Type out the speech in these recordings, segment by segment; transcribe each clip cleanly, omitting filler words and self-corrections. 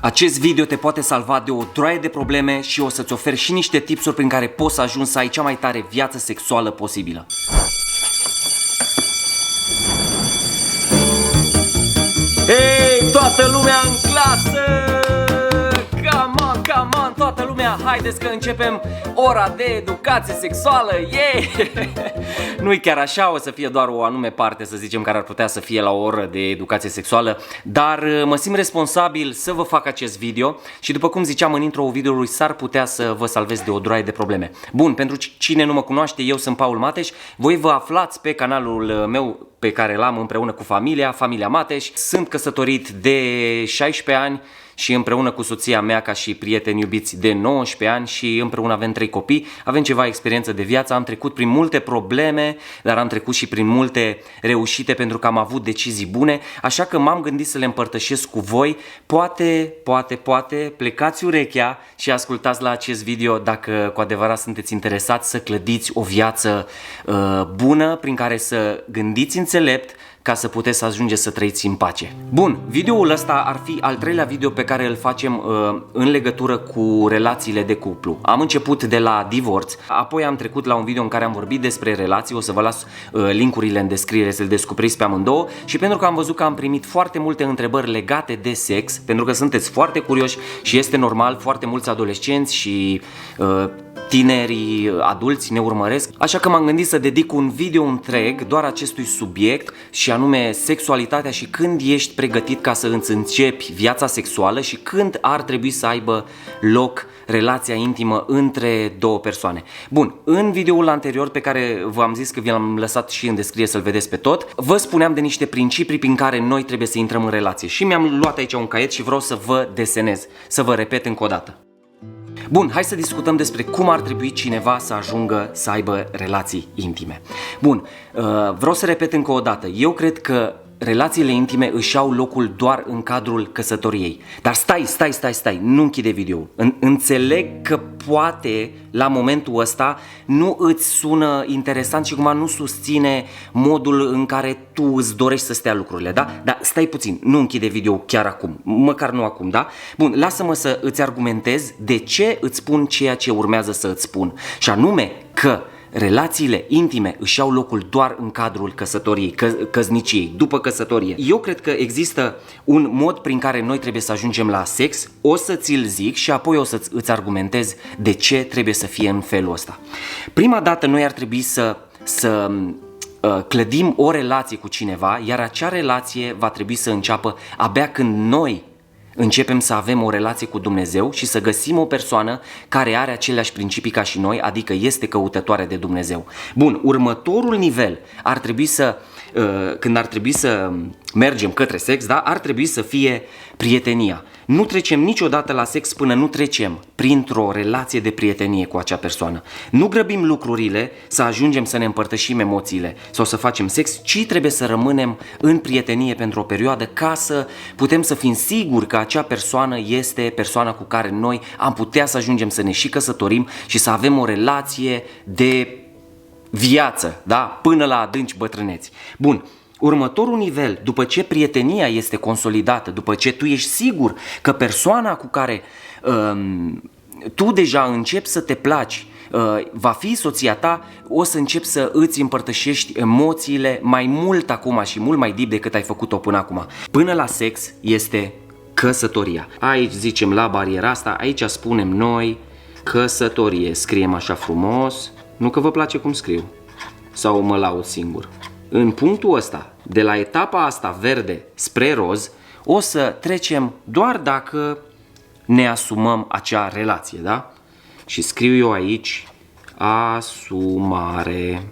Acest video te poate salva de o droaie de probleme și o să-ți ofer și niște tipsuri prin care poți să ajungi să ai cea mai tare viață sexuală posibilă. Hei, toată lumea în clasă! Come on, toată lumea! Haideți că începem ora de educație sexuală! Yeah! Nu-i chiar așa, o să fie doar o anume parte, să zicem, care ar putea să fie la o oră de educație sexuală, dar mă simt responsabil să vă fac acest video și, după cum ziceam în intro videoului, s-ar putea să vă salvez de o droaie de probleme. Bun, pentru cine nu mă cunoaște, eu sunt Paul Mateș, voi vă aflați pe canalul meu pe care l-am împreună cu familia Mateș. Sunt căsătorit de 16 ani și împreună cu soția mea ca și prieteni iubiți de 19 ani și împreună avem 3 copii. Avem ceva experiență de viață, am trecut prin multe probleme, dar am trecut și prin multe reușite pentru că am avut decizii bune, așa că m-am gândit să le împărtășesc cu voi. Poate plecați urechea și ascultați la acest video dacă cu adevărat sunteți interesați să clădiți o viață bună prin care să gândiți înțelept, ca să puteți să ajungeți să trăiți în pace. Bun, videoul ăsta ar fi al treilea video pe care îl facem în legătură cu relațiile de cuplu. Am început de la divorț, apoi am trecut la un video în care am vorbit despre relații, o să vă las linkurile în descriere să-l descoperiți pe amândouă, și pentru că am văzut că am primit foarte multe întrebări legate de sex, pentru că sunteți foarte curioși și este normal, foarte mulți adolescenți și tinerii adulți ne urmăresc, așa că m-am gândit să dedic un video întreg doar acestui subiect, și anume sexualitatea și când ești pregătit ca să îți începi viața sexuală și când ar trebui să aibă loc relația intimă între două persoane. Bun, în videoul anterior pe care v-am zis că vi l-am lăsat și în descriere să-l vedeți pe tot, vă spuneam de niște principii prin care noi trebuie să intrăm în relație și mi-am luat aici un caiet și vreau să vă desenez, să vă repet încă o dată. Bun, hai să discutăm despre cum ar trebui cineva să ajungă să aibă relații intime. Bun, vreau să repet încă o dată. Eu cred că relațiile intime își au locul doar în cadrul căsătoriei. Dar stai, nu închide videoul. Înțeleg că poate la momentul ăsta nu îți sună interesant și cumva nu susține modul în care tu îți dorești să stea lucrurile, da? Dar stai puțin, nu închide videoul chiar acum, măcar nu acum, da? Bun, lasă-mă să îți argumentez de ce îți spun ceea ce urmează să îți spun, și anume că relațiile intime își au locul doar în cadrul căsătoriei, căsniciei, după căsătorie. Eu cred că există un mod prin care noi trebuie să ajungem la sex, o să ți-l zic și apoi o să-ți argumentez de ce trebuie să fie în felul ăsta. Prima dată noi ar trebui să clădim o relație cu cineva, iar acea relație va trebui să înceapă abia când noi începem să avem o relație cu Dumnezeu și să găsim o persoană care are aceleași principii ca și noi, adică este căutătoare de Dumnezeu. Bun, următorul nivel ar trebui când ar trebui să mergem către sex, da, ar trebui să fie prietenia. Nu trecem niciodată la sex până nu trecem printr-o relație de prietenie cu acea persoană. Nu grăbim lucrurile să ajungem să ne împărtășim emoțiile sau să facem sex, ci trebuie să rămânem în prietenie pentru o perioadă ca să putem să fim siguri că acea persoană este persoana cu care noi am putea să ajungem să ne și căsătorim și să avem o relație de viață, da? Până la adânci bătrâneți. Bun. Următorul nivel, după ce prietenia este consolidată, după ce tu ești sigur că persoana cu care tu deja începi să te placi va fi soția ta, o să începi să îți împărtășești emoțiile mai mult acum și mult mai deep decât ai făcut-o până acum. Până la sex este căsătoria. Aici zicem la bariera asta, aici spunem noi căsătorie, scriem așa frumos, nu că vă place cum scriu sau mă laud singur. În punctul ăsta, de la etapa asta verde spre roz, o să trecem doar dacă ne asumăm acea relație, da? Și scriu eu aici asumare.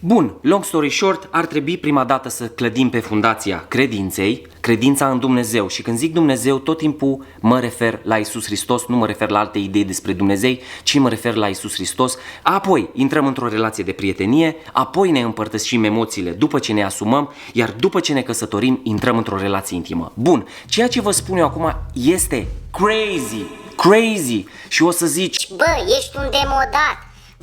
Bun, long story short, ar trebui prima dată să clădim pe fundația credinței, credința în Dumnezeu. Și când zic Dumnezeu, tot timpul mă refer la Iisus Hristos, nu mă refer la alte idei despre Dumnezei, ci mă refer la Iisus Hristos. Apoi intrăm într-o relație de prietenie, apoi ne împărtășim emoțiile după ce ne asumăm, iar după ce ne căsătorim, intrăm într-o relație intimă. Bun, ceea ce vă spun eu acum este crazy. Și o să zici: bă, ești un demodat.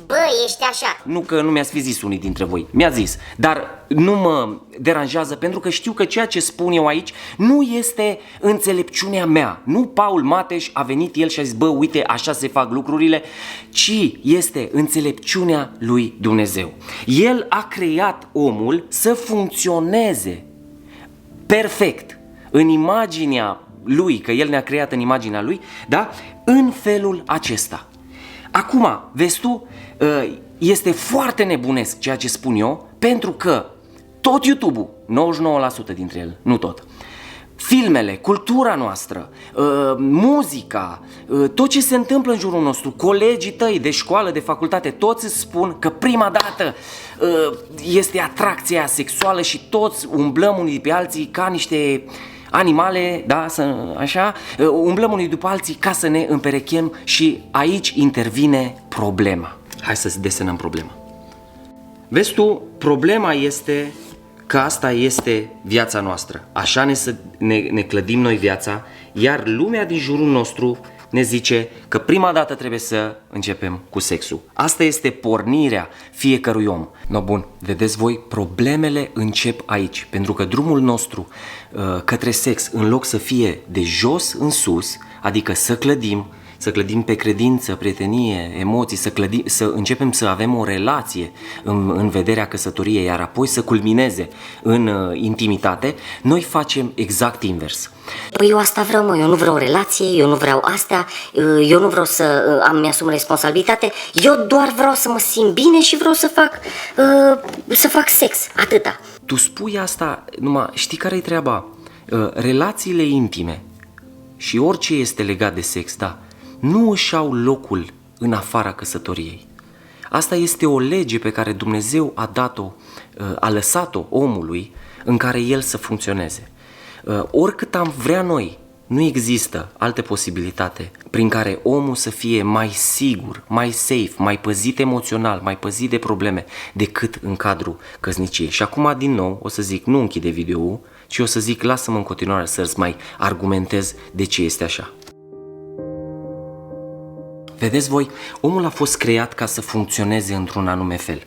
Bă, ești așa. Nu că nu mi-ați fi zis unii dintre voi, mi-a zis, dar nu mă deranjează pentru că știu că ceea ce spun eu aici nu este înțelepciunea mea. Nu Paul Mateș a venit el și a zis, bă, uite, așa se fac lucrurile, ci este înțelepciunea lui Dumnezeu. El a creat omul să funcționeze perfect în imaginea lui, că el ne-a creat în imaginea lui, da? În felul acesta. Acum, vezi tu, este foarte nebunesc ceea ce spun eu, pentru că tot YouTube-ul, 99% dintre el, nu tot, filmele, cultura noastră, muzica, tot ce se întâmplă în jurul nostru, colegii tăi de școală, de facultate, toți îți spun că prima dată este atracția sexuală și toți umblăm unii pe alții ca niște animale, da, așa, umblăm unii după alții ca să ne împerechem și aici intervine problema. Hai să desenăm problema. Vezi tu, problema este că asta este viața noastră. Așa ne clădim noi viața, iar lumea din jurul nostru ne zice că prima dată trebuie să începem cu sexul. Asta este pornirea fiecărui om. No, bun, vedeți voi, problemele încep aici, pentru că drumul nostru către sex, în loc să fie de jos în sus, adică să clădim pe credință, prietenie, emoții, să începem să avem o relație în vederea căsătoriei, iar apoi să culmineze în intimitate, noi facem exact invers. Păi eu asta vreau, mă, eu nu vreau relație, eu nu vreau astea, eu nu vreau să mi-asum responsabilitate, eu doar vreau să mă simt bine și vreau să fac sex, atâta. Tu spui asta, numai știi care-i treaba? Relațiile intime și orice este legat de sex, da, nu își au locul în afara căsătoriei. Asta este o lege pe care Dumnezeu a dat-o, a lăsat-o omului în care el să funcționeze. Oricât am vrea noi, nu există altă posibilitate prin care omul să fie mai sigur, mai safe, mai păzit emoțional, mai păzit de probleme decât în cadrul căsniciei. Și acum din nou o să zic, nu închide video-ul, ci o să zic, lasă-mă în continuare să-ți mai argumentez de ce este așa. Vedeți voi, omul a fost creat ca să funcționeze într-un anume fel.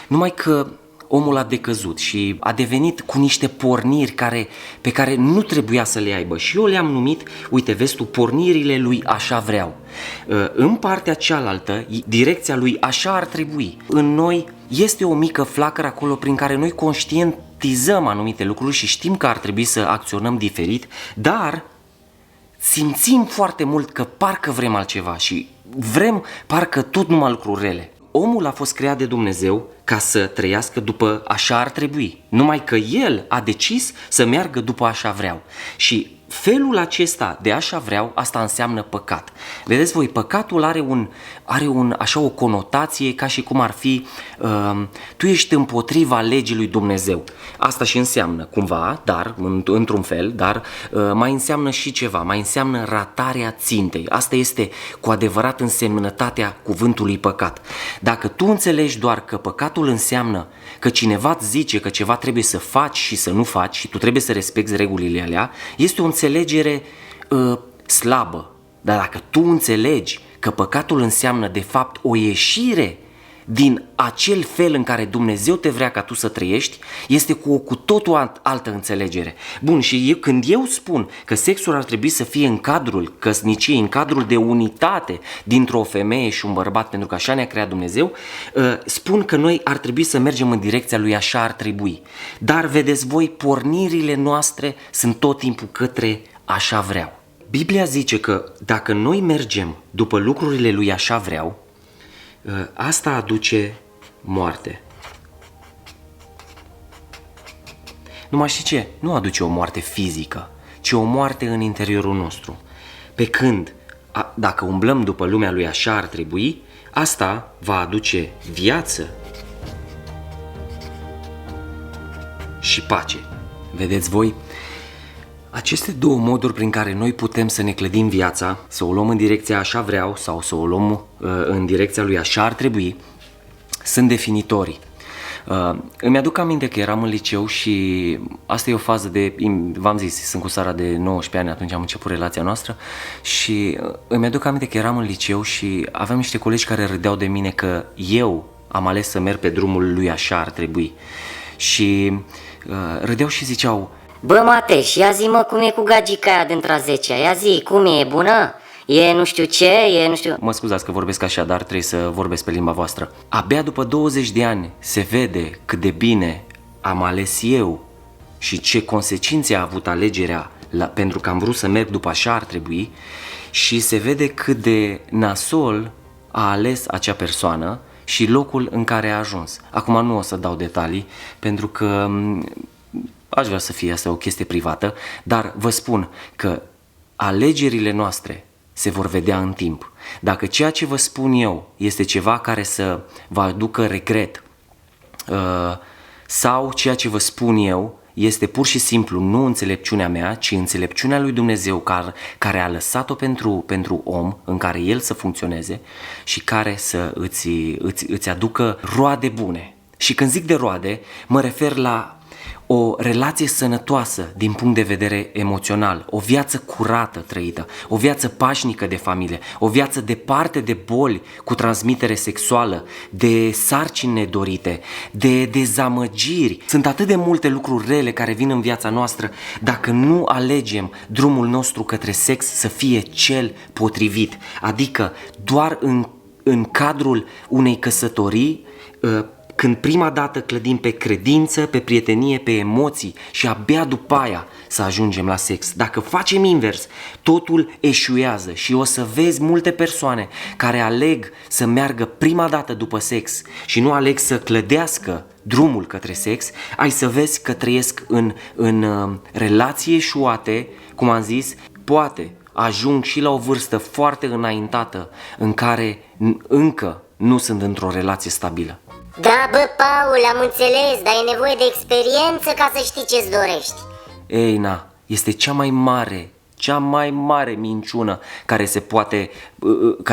Numai că omul a decăzut și a devenit cu niște porniri pe care nu trebuia să le aibă. Și eu le-am numit, uite, vezi tu, pornirile lui așa vreau. În partea cealaltă, direcția lui așa ar trebui. În noi este o mică flacără acolo prin care noi conștientizăm anumite lucruri și știm că ar trebui să acționăm diferit, dar simțim foarte mult că parcă vrem altceva și vrem parcă tot numai lucruri rele. Omul a fost creat de Dumnezeu ca să trăiască după așa ar trebui, numai că el a decis să meargă după așa vreau. Și felul acesta de așa vreau, asta înseamnă păcat. Vedeți voi, păcatul are așa o conotație ca și cum ar fi tu ești împotriva legii lui Dumnezeu. Asta și înseamnă cumva, dar într-un fel, dar mai înseamnă și ceva, mai înseamnă ratarea țintei. Asta este cu adevărat însemnătatea cuvântului păcat. Dacă tu înțelegi doar că păcatul înseamnă că cineva îți zice că ceva trebuie să faci și să nu faci și tu trebuie să respecti regulile alea, este o înțelegere slabă. Dar dacă tu înțelegi că păcatul înseamnă de fapt o ieșire din acel fel în care Dumnezeu te vrea ca tu să trăiești, este cu totul altă înțelegere. Bun, și când eu spun că sexul ar trebui să fie în cadrul căsniciei, în cadrul de unitate dintre o femeie și un bărbat, pentru că așa ne-a creat Dumnezeu, spun că noi ar trebui să mergem în direcția lui așa ar trebui. Dar vedeți voi, pornirile noastre sunt tot timpul către așa vreau. Biblia zice că dacă noi mergem după lucrurile lui așa vreau, asta aduce moarte. Nu mai știi ce? Nu aduce o moarte fizică, ci o moarte în interiorul nostru. Pe când, dacă umblăm după lumea lui așa ar trebui, asta va aduce viață și pace. Vedeți voi? Aceste două moduri prin care noi putem să ne clădim viața, să o luăm în direcția așa vreau sau să o luăm în direcția lui așa ar trebui, sunt definitorii. Îmi aduc aminte că eram în liceu și asta e o fază de, v-am zis, sunt cu Sara de 19 ani, atunci am început relația noastră și îmi aduc aminte că eram în liceu și aveam niște colegi care râdeau de mine că eu am ales să merg pe drumul lui așa ar trebui și râdeau și ziceau: Bă, Mateș, ia zi, mă, cum e cu gagica aia dintre a 10-a? Ia zi, cum e bună? E nu știu ce, e nu știu... Mă scuzați că vorbesc așa, dar trebuie să vorbesc pe limba voastră. Abia după 20 de ani se vede cât de bine am ales eu și ce consecințe a avut alegerea pentru că am vrut să merg după așa ar trebui și se vede cât de nasol a ales acea persoană și locul în care a ajuns. Acum nu o să dau detalii pentru că aș vrea să fie asta o chestie privată, dar vă spun că alegerile noastre se vor vedea în timp. Dacă ceea ce vă spun eu este ceva care să vă aducă regret sau ceea ce vă spun eu este pur și simplu nu înțelepciunea mea, ci înțelepciunea lui Dumnezeu care a lăsat-o pentru om, în care el să funcționeze și care să îți aducă roade bune. Și când zic de roade, mă refer la o relație sănătoasă din punct de vedere emoțional, o viață curată trăită, o viață pașnică de familie, o viață departe de boli cu transmitere sexuală, de sarcini nedorite, de dezamăgiri. Sunt atât de multe lucruri rele care vin în viața noastră dacă nu alegem drumul nostru către sex să fie cel potrivit, adică doar în cadrul unei căsătorii, când prima dată clădim pe credință, pe prietenie, pe emoții și abia după aia să ajungem la sex. Dacă facem invers, totul eșuează și o să vezi multe persoane care aleg să meargă prima dată după sex și nu aleg să clădească drumul către sex, ai să vezi că trăiesc în relații eșuate, cum am zis, poate ajung și la o vârstă foarte înaintată în care încă nu sunt într-o relație stabilă. Da, bă, Paul, am înțeles, dar e nevoie de experiență ca să știi ce-ți dorești. Ei, na, este cea mai mare minciună care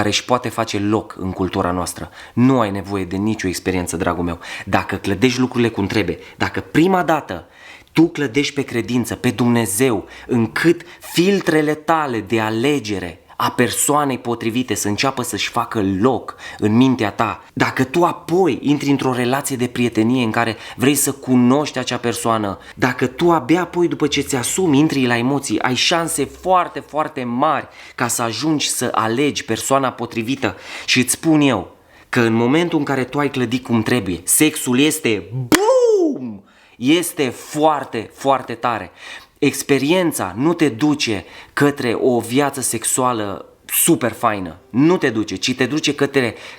își poate face loc în cultura noastră. Nu ai nevoie de nicio experiență, dragul meu. Dacă clădești lucrurile cum trebuie, dacă prima dată tu clădești pe credință, pe Dumnezeu, încât filtrele tale de alegere a persoanei potrivite să înceapă să-și facă loc în mintea ta, dacă tu apoi intri într-o relație de prietenie în care vrei să cunoști acea persoană, dacă tu abia apoi după ce ți asumi, intri la emoții, ai șanse foarte, foarte mari ca să ajungi să alegi persoana potrivită și îți spun eu că în momentul în care tu ai clădit cum trebuie, sexul este BOOM! Este foarte, foarte tare. Experiența nu te duce către o viață sexuală super faină, nu te duce, ci te duce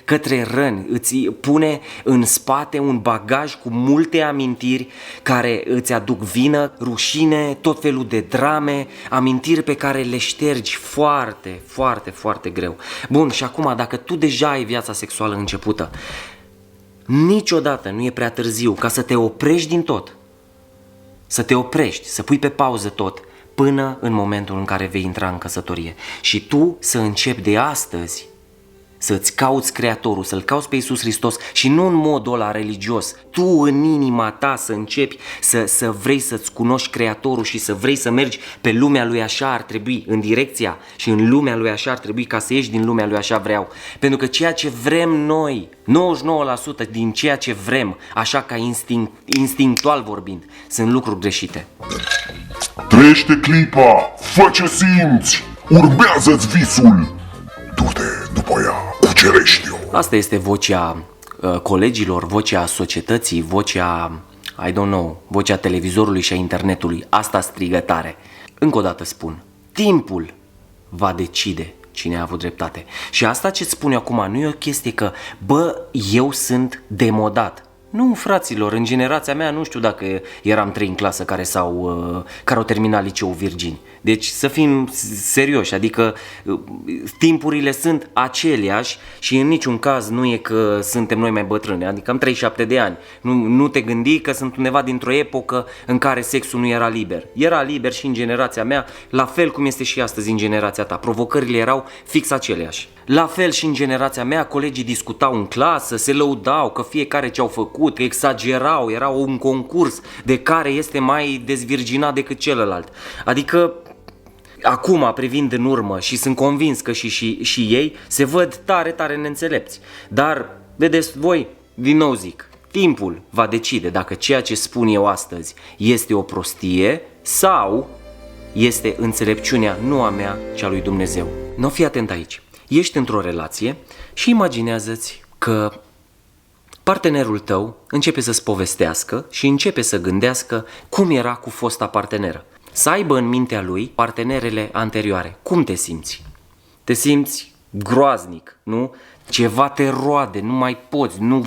către răni, îți pune în spate un bagaj cu multe amintiri care îți aduc vină, rușine, tot felul de drame, amintiri pe care le ștergi foarte, foarte, foarte greu. Bun, și acum dacă tu deja ai viața sexuală începută, niciodată nu e prea târziu ca să te oprești din tot. Să te oprești, să pui pe pauză tot, până în momentul în care vei intra în căsătorie. Și tu să începi de astăzi să-ți cauți Creatorul, să-L cauți pe Iisus Hristos și nu în modul ăla religios. Tu în inima ta să începi să vrei să-ți cunoști Creatorul și să vrei să mergi pe lumea Lui așa ar trebui, în direcția și în lumea Lui așa ar trebui ca să ieși din lumea Lui așa vreau. Pentru că ceea ce vrem noi, 99% din ceea ce vrem, așa ca instinctual vorbind, sunt lucruri greșite. Trăiește clipa, fă ce simți, urmează-ți visul, du-te după ea, cucerește-o. Asta este vocea colegilor, vocea societății, vocea, vocea televizorului și a internetului. Asta strigă tare. Încă o dată spun, timpul va decide cine a avut dreptate. Și asta ce spun eu acum nu e o chestie că, eu sunt demodat. Nu, fraților, în generația mea nu știu dacă eram 3 în clasă care au terminat liceul virgini. Deci să fim serioși, adică timpurile sunt aceleași și în niciun caz nu e că suntem noi mai bătrâni, adică am 37 de ani. Nu te gândi că sunt undeva dintr-o epocă în care sexul nu era liber. Era liber și în generația mea, la fel cum este și astăzi în generația ta. Provocările erau fix aceleași. La fel și în generația mea, colegii discutau în clasă, se lăudau că fiecare ce au făcut, făcut, că exagerau, era un concurs de care este mai dezvirginat decât celălalt. Adică acum, privind în urmă, și sunt convins că și ei se văd tare, tare neînțelepți. Dar, vedeți voi, din nou zic, timpul va decide dacă ceea ce spun eu astăzi este o prostie sau este înțelepciunea nu a mea, ci a lui Dumnezeu. Nu fi atent aici. Ești într-o relație și imaginează-ți că partenerul tău începe să-ți povestească și începe să gândească cum era cu fosta parteneră. Să aibă în mintea lui partenerele anterioare. Cum te simți? Te simți groaznic, nu? Ceva te roade, nu mai poți, nu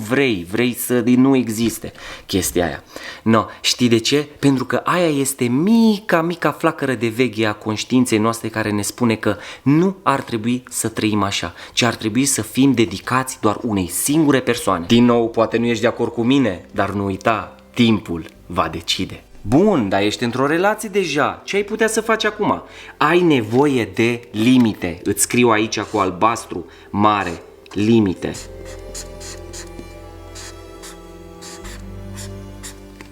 vrei să nu existe chestia aia. No, știi de ce? Pentru că aia este mica flacără de veche a conștiinței noastre care ne spune că nu ar trebui să trăim așa, ci ar trebui să fim dedicați doar unei singure persoane. Din nou, poate nu ești de acord cu mine, dar nu uita, timpul va decide. Bun, dar ești într-o relație deja, ce ai putea să faci acum? Ai nevoie de limite, îți scriu aici cu albastru mare, limite.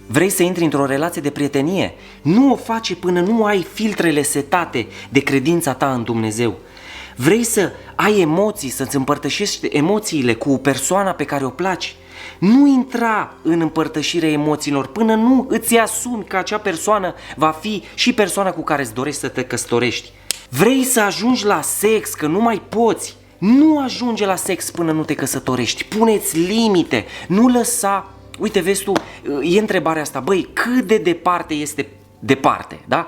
Vrei să intri într-o relație de prietenie? Nu o face până nu ai filtrele setate de credința ta în Dumnezeu. Vrei să ai emoții, să-ți împărtășești emoțiile cu persoana pe care o placi? Nu intra în împărtășirea emoțiilor până nu îți asumi că acea persoană va fi și persoana cu care îți dorești să te căsătorești. Vrei să ajungi la sex, că nu mai poți? Nu ajunge la sex până nu te căsătorești. Puneți limite, nu lăsa. Uite, vezi tu, e întrebarea asta, băi, cât de departe este departe, da?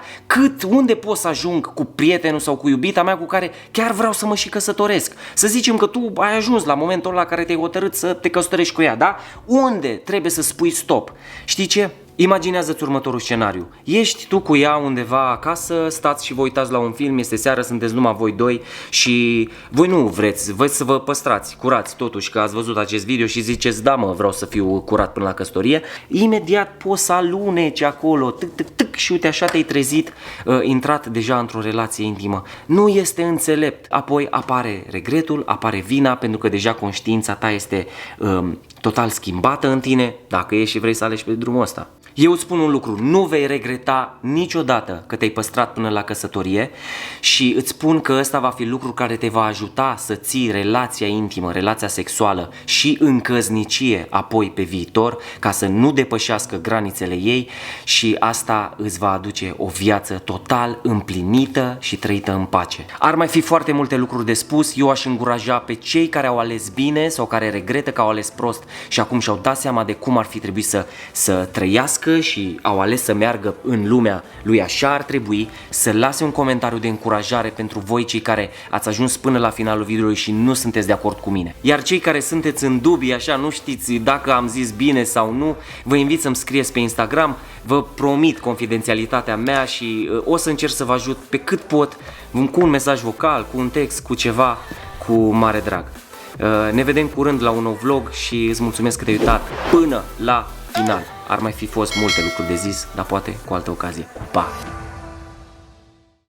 Unde pot să ajung cu prietenul sau cu iubita mea cu care chiar vreau să mă și căsătoresc? Să zicem că tu ai ajuns la momentul ăla la care te-ai hotărât să te căsătorești cu ea, da? Unde trebuie să spui stop? Știi ce? Imaginează-ți următorul scenariu. Ești tu cu ea undeva acasă, stați și vă uitați la un film, este seară, sunteți numai voi doi și voi nu vreți să vă păstrați curați totuși, că ați văzut acest video și ziceți, da mă, vreau să fiu curat până la căsătorie. Imediat poți să aluneci acolo, tâc, și uite așa te-ai trezit, intrat deja într-o relație intimă. Nu este înțelept. Apoi apare regretul, apare vina, pentru că deja conștiința ta este total schimbată în tine, dacă ești și vrei să alegi pe drumul ăsta. Eu îți spun un lucru, nu vei regreta niciodată că te-ai păstrat până la căsătorie și îți spun că ăsta va fi lucru care te va ajuta să ții relația intimă, relația sexuală și în căsnicie apoi pe viitor, ca să nu depășească granițele ei și asta îți va aduce o viață total împlinită și trăită în pace. Ar mai fi foarte multe lucruri de spus, eu aș încuraja pe cei care au ales bine sau care regretă că au ales prost și acum și-au dat seama de cum ar fi trebuit să trăiască și au ales să meargă în lumea lui așa ar trebui, să lase un comentariu de încurajare pentru voi cei care ați ajuns până la finalul videoului și nu sunteți de acord cu mine. Iar cei care sunteți în dubii, așa, nu știți dacă am zis bine sau nu, vă invit să-mi scrieți pe Instagram, vă promit confidențialitatea mea și o să încerc să vă ajut pe cât pot, cu un mesaj vocal, cu un text, cu ceva, cu mare drag. Ne vedem curând la un nou vlog și îți mulțumesc că te-ai uitat până la final. Ar mai fi fost multe lucruri de zis, dar poate cu altă ocazie. Pa!